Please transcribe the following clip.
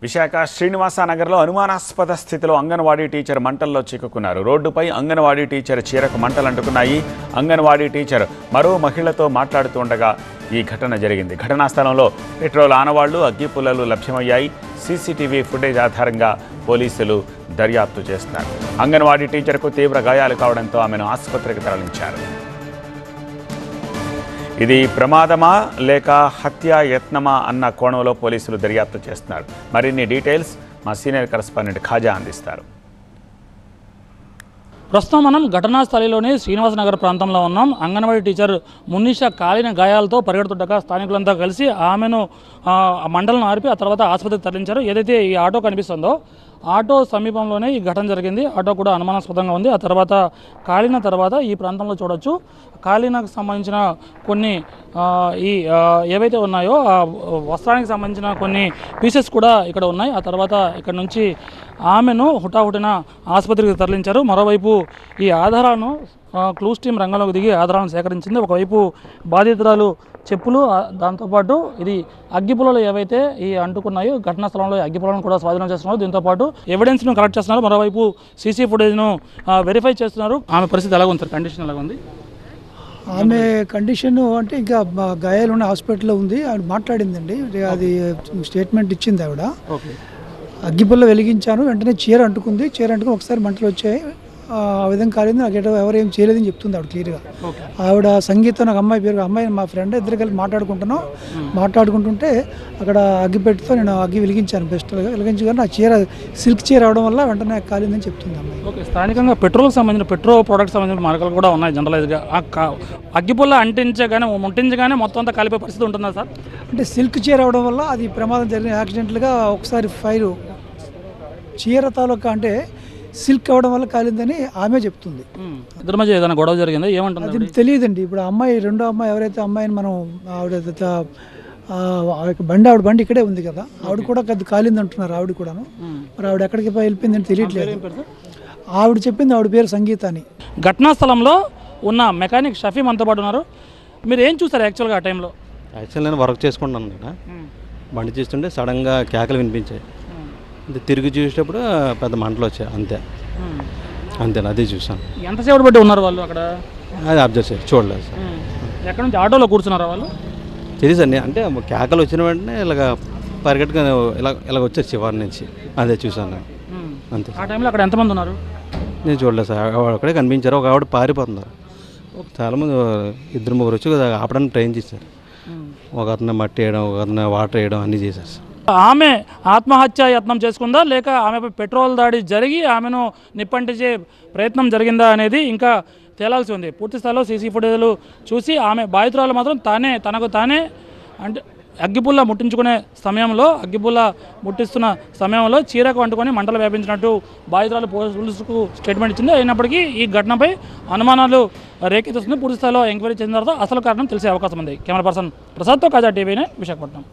విశాఖ శ్రీనివాస నగర్లో అనుమానాస్పద స్థితిలో అంగన్వాడీ టీచర్ మంటల్లో చిక్కుకున్నారు. రోడ్డుపై అంగన్వాడీ టీచర్ చీరకు మంటలు అంటుకున్నాయి. అంగన్వాడీ టీచర్ మరో మహిళతో మాట్లాడుతూ ఉండగా ఈ ఘటన జరిగింది. ఘటనా స్థలంలో పెట్రోల్ ఆనవాళ్లు, అగ్గిపుల్లలు లభ్యమయ్యాయి. సీసీటీవీ ఫుటేజ్ ఆధారంగా పోలీసులు దర్యాప్తు చేస్తున్నారు. అంగన్వాడీ టీచర్కు తీవ్ర గాయాలు కావడంతో ఆమెను ఆసుపత్రికి తరలించారు. ఇది ప్రమాదమా లేక హత్యా యత్నమా అన్న కోణంలో పోలీసులు దర్యాప్తు చేస్తున్నారు. మరిన్ని డీటెయిల్స్ మా సీనియర్ కరెస్పాండెంట్ ఖాజా అందిస్తారు. ప్రస్తుతం మనం ఘటనా స్థలిలోని శ్రీనివాస నగర్ ప్రాంతంలో ఉన్నాం. అంగన్వాడీ టీచర్ మునీషా కాలిన గాయాలతో పరిగెడుతుండగా స్థానికులంతా కలిసి ఆమెను మంటలను ఆర్పి ఆ తర్వాత ఆసుపత్రికి తరలించారు. ఏదైతే ఈ ఆటో కనిపిస్తుందో ఆటో సమీపంలోనే ఈ ఘటన జరిగింది. ఆటో కూడా అనుమానాస్పదంగా ఉంది. ఆ తర్వాత కాలిన తర్వాత ఈ ప్రాంతంలో చూడొచ్చు కాలినకు సంబంధించిన కొన్ని ఏవైతే ఉన్నాయో ఆ వస్త్రానికి సంబంధించిన కొన్ని పీసెస్ కూడా ఇక్కడ ఉన్నాయి. ఆ తర్వాత ఇక్కడ నుంచి ఆమెను హుటాహుటిన ఆసుపత్రికి తరలించారు. మరోవైపు ఈ ఆధారాలను క్లూస్ టీం రంగంలోకి దిగి ఆధారాలను సేకరించింది. ఒకవైపు బాధితురాలు చెప్పులు, దాంతోపాటు ఇది అగ్గిపుల్లలు ఏవైతే ఈ అంటుకున్నాయో ఘటనా స్థలంలో అగ్గిపుల్లను కూడా స్వాధీనం చేస్తున్నారు. దీంతోపాటు ఎవిడెన్స్ను కలెక్ట్ చేస్తున్నారు. మరోవైపు సీసీ ఫుటేజ్ను వెరిఫై చేస్తున్నారు. ఆమె పరిస్థితి ఎలాగ ఉంది సార్? కండిషన్ ఎలాగ ఉంది? ఆమె కండిషన్ అంటే ఇంకా గాయాలు ఉన్న హాస్పిటల్లో ఉంది. ఆవిడ మాట్లాడిందండి, అది స్టేట్మెంట్ ఇచ్చింది ఆవిడ. అగ్గిపుల్ల వెలిగించాను, వెంటనే చీర అంటుకుంది. చీర అంటుకుని ఒకసారి మంటలు వచ్చాయి, ఆ విధంగా కాలేదు. నాకు ఎవరు ఏం చేయలేదని చెప్తుంది ఆవిడ క్లియర్గా. ఆవిడ సంగీతం, నాకు అమ్మాయి పేరు, అమ్మాయి మా ఫ్రెండ్, ఇద్దరు కలిసి మాట్లాడుకుంటుంటే అక్కడ అగ్గిపెట్టితో నేను అగ్గి వెలిగించాను. బెస్ట్గా వెలిగించగానే ఆ చీర సిల్క్ చీర అవడం వల్ల వెంటనే కాలిందని చెప్తుంది అమ్మాయి. ఓకే, స్థానికంగా పెట్రోల్కి సంబంధించిన ప్రోడక్ట్ సంబంధించిన మార్గాలు కూడా ఉన్నాయి. జనరలైజ్గా అగ్గిపుల్ల ముట్టించగానే మొత్తం అంతా కాలిపోయే పరిస్థితి ఉంటుందా సార్? అంటే సిల్క్ చీర అవడం వల్ల అది ప్రమాదం జరిగిన యాక్సిడెంట్లుగా ఒకసారి ఫైర్ చీర తాలూకా అంటే సిల్క్ అవ్వడం వల్ల కాలిందని ఆమె చెప్తుంది. ఇద్దరి మధ్య ఏదైనా గొడవ జరిగిందా? ఏమంటుంది? అది తెలియదండి. ఇప్పుడు రెండో అమ్మాయి ఎవరైతే అమ్మాయిని మనం ఆవిడ బండి ఇక్కడే ఉంది కదా, ఆవిడ కూడా కాలింది అంటున్నారు. ఆవిడ కూడాను మరి ఆవిడ ఎక్కడికి వెళ్ళిపోయిందని తెలియట్లేదు. ఆవిడ చెప్పింది ఆవిడ పేరు సంగీత అని. ఘటనా స్థలంలో ఉన్న మెకానిక్ షఫీ మనతో పాటు ఉన్నారు. మీరు ఏం చూసారు యాక్చువల్గా ఆ టైంలో? నేను వర్క్ చేసుకుంటాను కదా, బండి చేస్తుంటే సడన్గా కేకలు వినిపించాయి. తిరిగి చూసేటప్పుడు పెద్ద మంటలు వచ్చాయి. అంతే అదే చూసాను. ఎంతసేపు బట్టి ఉన్నారు వాళ్ళు అక్కడ? అది అబ్జర్వ్ చేసి చూడలేదు సార్. ఎక్కడ నుంచి ఆటోలో కూర్చున్నారా వాళ్ళు? తెలియదు అండి, అంటే కేకలు వచ్చిన వెంటనే ఇలాగ పరిగెట్టుగా ఇలాగ వచ్చారు చివరి నుంచి, అదే చూసాను అంతే. ఆ టైంలో అక్కడ ఎంతమంది ఉన్నారు? నేను చూడలేదు సార్. అక్కడే కనిపించారు. ఒక ఆవిడ పారిపోతున్నారు. చాలామంది, 2-3 వచ్చి ఆపడానికి ట్రైన్ చేశారు. ఒక అతను మట్టి వేయడం, ఒక అతను వాటర్ వేయడం అన్నీ చేశారు సార్. ఆమె ఆత్మహత్య యత్నం చేసుకుందా లేక ఆమెపై పెట్రోల్ దాడి జరిగి ఆమెను నిప్పంటించే ప్రయత్నం జరిగిందా అనేది ఇంకా తేలాల్సి ఉంది. పూర్తి స్థాయిలో సీసీ ఫుటేజ్లు చూసి ఆమె బాధితురాలు మాత్రం తనకు తానే అంటే అగ్గిపుల్ల ముట్టిస్తున్న సమయంలో చీరకు అంటుకొని మంటలు వ్యాపించినట్టు బాధితురాలు పోలీసులకు స్టేట్మెంట్ ఇచ్చింది. అయినప్పటికీ ఈ ఘటనపై అనుమానాలు రేకెత్తిస్తుంది. పూర్తి స్థాయిలో ఎంక్వైరీ చేసిన తర్వాత అసలు కారణం తెలిసే అవకాశం ఉంది. కెమెరా పర్సన్ ప్రసాద్తో ఖాజా, టీవీ9 విశాఖపట్నం.